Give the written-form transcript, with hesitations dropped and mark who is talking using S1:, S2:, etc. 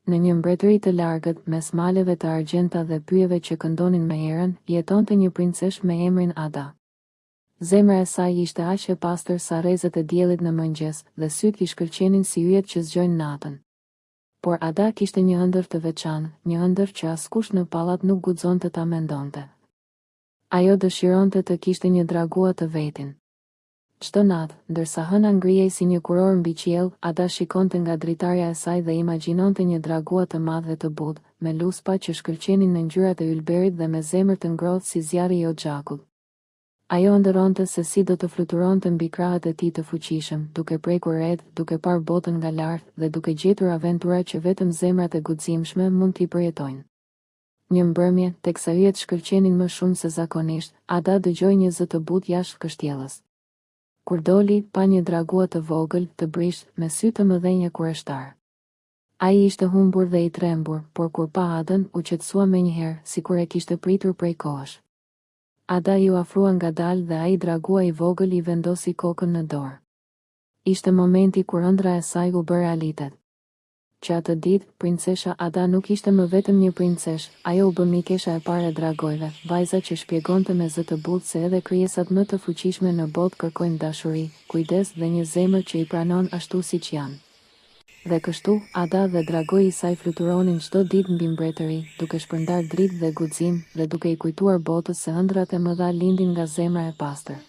S1: Në një mbretëri të largët, mes maleve të argjenta dhe pyjeve që këndonin me herën, jetonte një princesh me emrin Ada. Zemra e saj ishte aq e pastër sa rrezet e diellit në mëngjes, dhe syt I shkëlqenin si yjet që zgjojnë natën. Por Ada kishte një ëndër të veçantë, një ëndër që askush në pallat nuk guxonte ta mendonte. Ajo dëshironte të kishte një dragua të vetin. Çdo natë, ndërsa hëna ngrihej si një kuror mbi qiell, Ada shikonte nga dritarja e saj dhe imagjinonte një dragua të madh dhe të butë, me luspa që shkëlqenin në ngjyrat e ylberit dhe me zemër të ngrohtë si zjarri I xhakull. Ajo ëndëronte se si do të fluturonte mbi krahët e tij të fuqishëm, duke prekur red, duke parë botën nga lart dhe duke gjetur aventura që vetëm zemrat e guximshme mund t'i përjetojnë. Një mbrëmje, teksa yjet shkëlqenin më shumë se zakonisht, Ada dëgjoi një zë të butë jashtë kështjellës. Kur doli, pa një dragua të vogël, të brisht, me sy të mëdhenj kureshtar. Ai ishte humbur dhe I trembur, por kur pa Adën, u qetësua menjëherë, sikur e kishte pritur prej kohësh. Ada I u afrua ngadalë dhe ai dragua I vogël I vendosi kokën në dorë. Ishte momenti kur ëndra e saj u bë realitet. Që atë ditë, princesha Ada nuk ishte më vetëm një princesh, ajo u bë mikesha e parë e dragojve, vajza që shpjegonte me zë të butë se edhe krijesat më të fuqishme në botë kërkojnë dashuri, kujdes dhe një zemër që I pranon ashtu siç janë. Dhe kështu, Ada dhe dragoi I saj fluturonin çdo ditë mbi mbretëri, duke shpërndar dritë dhe guxim, dhe duke I kujtuar botës se ëndrat e mëdha lindin nga zemra e pastër.